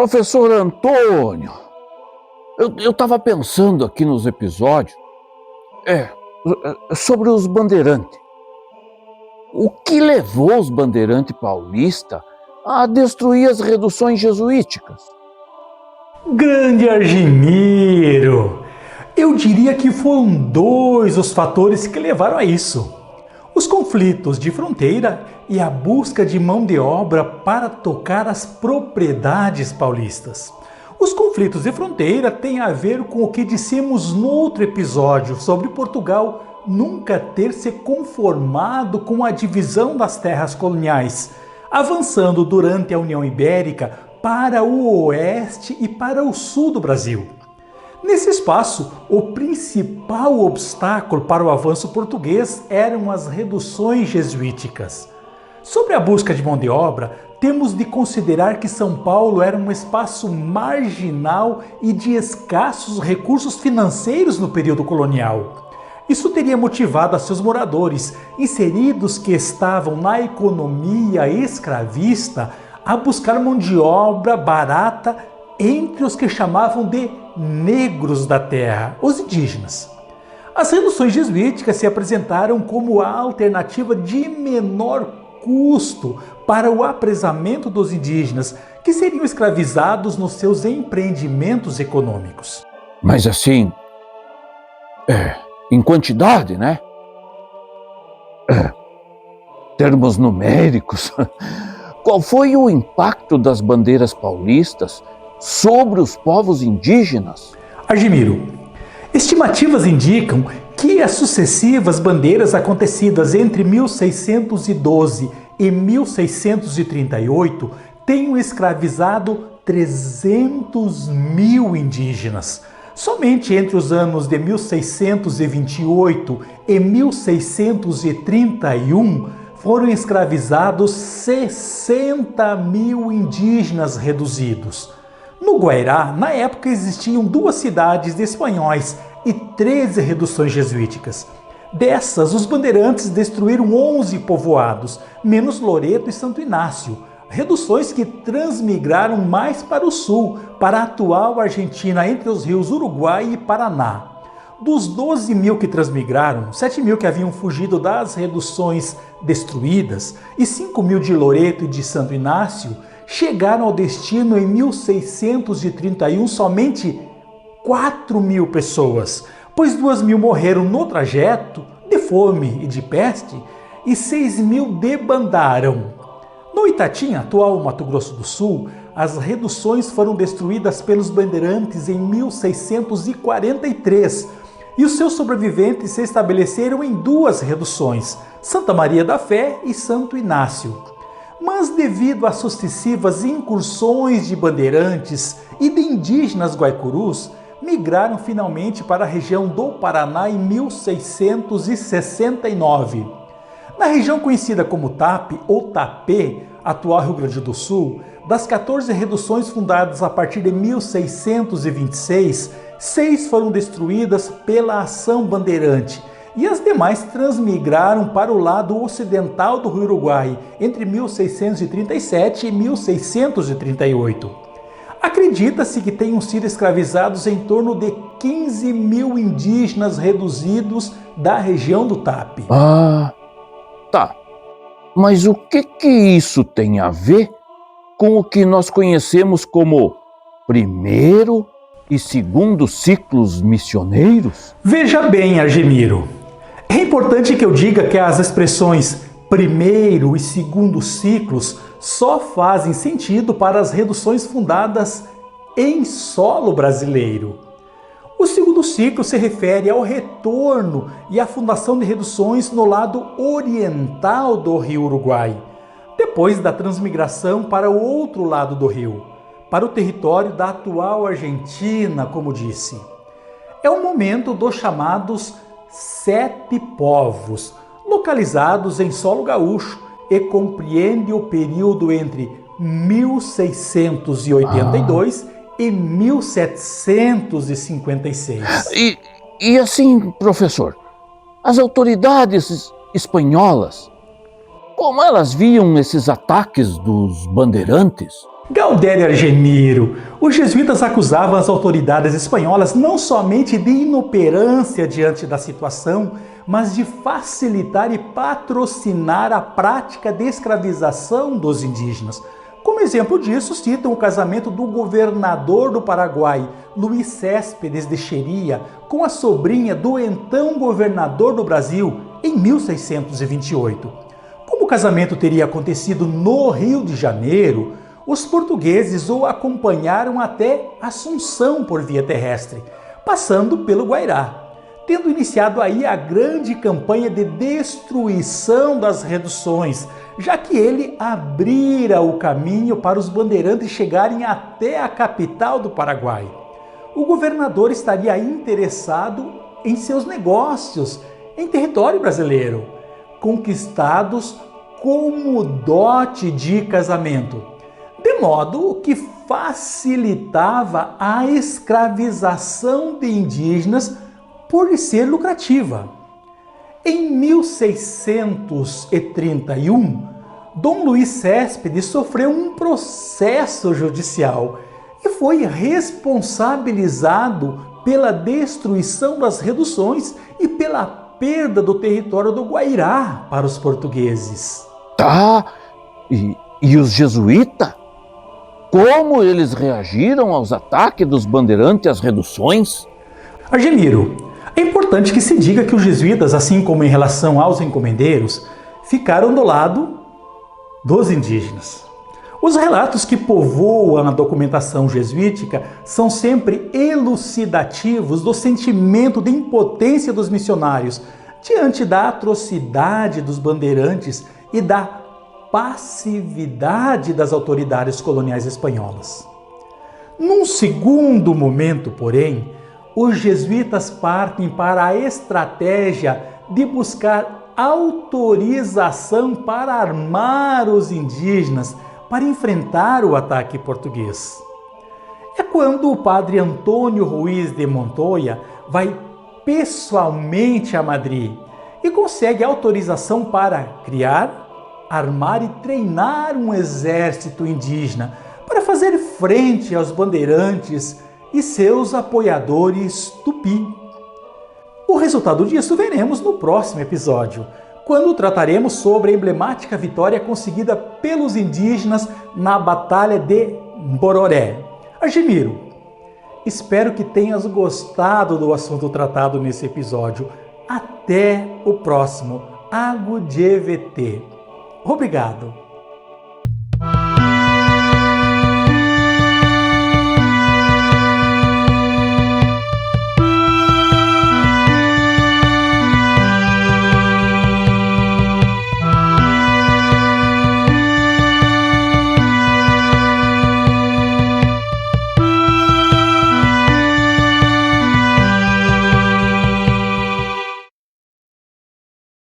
Professor Antônio, eu estava pensando aqui nos episódios sobre os bandeirantes. O que levou os bandeirantes paulistas a destruir as reduções jesuíticas? Grande Argimiro! Eu diria que foram dois os fatores que levaram a isso. Os conflitos de fronteira e a busca de mão de obra para tocar as propriedades paulistas. Os conflitos de fronteira têm a ver com o que dissemos no outro episódio sobre Portugal nunca ter se conformado com a divisão das terras coloniais, avançando durante a União Ibérica para o oeste e para o sul do Brasil. Nesse espaço, o principal obstáculo para o avanço português eram as reduções jesuíticas. Sobre a busca de mão de obra, temos de considerar que São Paulo era um espaço marginal e de escassos recursos financeiros no período colonial. Isso teria motivado a seus moradores, inseridos que estavam na economia escravista, a buscar mão de obra barata entre os que chamavam de negros da terra, os indígenas. As reduções jesuíticas se apresentaram como a alternativa de menor custo para o apresamento dos indígenas, que seriam escravizados nos seus empreendimentos econômicos. Mas assim, em quantidade, né? Termos numéricos. Qual foi o impacto das bandeiras paulistas sobre os povos indígenas? Argimiro, estimativas indicam que as sucessivas bandeiras acontecidas entre 1612 e 1638 tenham escravizado 300 mil indígenas. Somente entre os anos de 1628 e 1631 foram escravizados 60 mil indígenas reduzidos. No Guairá, na época, existiam 2 cidades de espanhóis e 13 reduções jesuíticas. Dessas, os bandeirantes destruíram 11 povoados, menos Loreto e Santo Inácio, reduções que transmigraram mais para o sul, para a atual Argentina, entre os rios Uruguai e Paraná. Dos 12 mil que transmigraram, 7 mil que haviam fugido das reduções destruídas e 5 mil de Loreto e de Santo Inácio, chegaram ao destino em 1631 somente 4 mil pessoas, pois 2 mil morreram no trajeto de fome e de peste e 6 mil debandaram. No Itatinga, atual Mato Grosso do Sul, as reduções foram destruídas pelos bandeirantes em 1643 e os seus sobreviventes se estabeleceram em 2 reduções, Santa Maria da Fé e Santo Inácio. Mas devido às sucessivas incursões de bandeirantes e de indígenas guaicurus, migraram finalmente para a região do Paraná em 1669. Na região conhecida como Tape ou Tapê, atual Rio Grande do Sul, das 14 reduções fundadas a partir de 1626, 6 foram destruídas pela ação bandeirante e as demais transmigraram para o lado ocidental do Rio Uruguai entre 1637 e 1638. Acredita-se que tenham sido escravizados em torno de 15 mil indígenas reduzidos da região do Tape. Ah, tá. Mas o que isso tem a ver com o que nós conhecemos como primeiro e segundo ciclos missioneiros? Veja bem, Argimiro. É importante que eu diga que as expressões primeiro e segundo ciclos só fazem sentido para as reduções fundadas em solo brasileiro. O segundo ciclo se refere ao retorno e à fundação de reduções no lado oriental do Rio Uruguai, depois da transmigração para o outro lado do rio, para o território da atual Argentina, como disse. É o momento dos chamados 7 povos, localizados em solo gaúcho e compreende o período entre 1682 e 1756. E assim, professor, as autoridades espanholas, como elas viam esses ataques dos bandeirantes? Galdério Argemiro, os jesuítas acusavam as autoridades espanholas não somente de inoperância diante da situação, mas de facilitar e patrocinar a prática de escravização dos indígenas. Como exemplo disso, citam o casamento do governador do Paraguai, Luís Céspedes de Xeria, com a sobrinha do então governador do Brasil, em 1628. Como o casamento teria acontecido no Rio de Janeiro, os portugueses o acompanharam até Assunção por via terrestre, passando pelo Guairá, tendo iniciado aí a grande campanha de destruição das reduções, já que ele abrira o caminho para os bandeirantes chegarem até a capital do Paraguai. O governador estaria interessado em seus negócios em território brasileiro, conquistados como dote de casamento, de modo que facilitava a escravização de indígenas por lhe ser lucrativa. Em 1631, Dom Luís Céspedes sofreu um processo judicial e foi responsabilizado pela destruição das reduções e pela perda do território do Guairá para os portugueses. Tá, e os jesuítas? Como eles reagiram aos ataques dos bandeirantes e às reduções? Argemiro, é importante que se diga que os jesuítas, assim como em relação aos encomendeiros, ficaram do lado dos indígenas. Os relatos que povoam a documentação jesuítica são sempre elucidativos do sentimento de impotência dos missionários diante da atrocidade dos bandeirantes e da passividade das autoridades coloniais espanholas. Num segundo momento, porém, os jesuítas partem para a estratégia de buscar autorização para armar os indígenas para enfrentar o ataque português. É quando o padre Antônio Ruiz de Montoya vai pessoalmente a Madrid e consegue autorização para criar, armar e treinar um exército indígena para fazer frente aos bandeirantes e seus apoiadores tupi. O resultado disso veremos no próximo episódio, quando trataremos sobre a emblemática vitória conseguida pelos indígenas na Batalha de Bororé. Argemiro, espero que tenhas gostado do assunto tratado nesse episódio. Até o próximo Ago de EVT. Obrigado!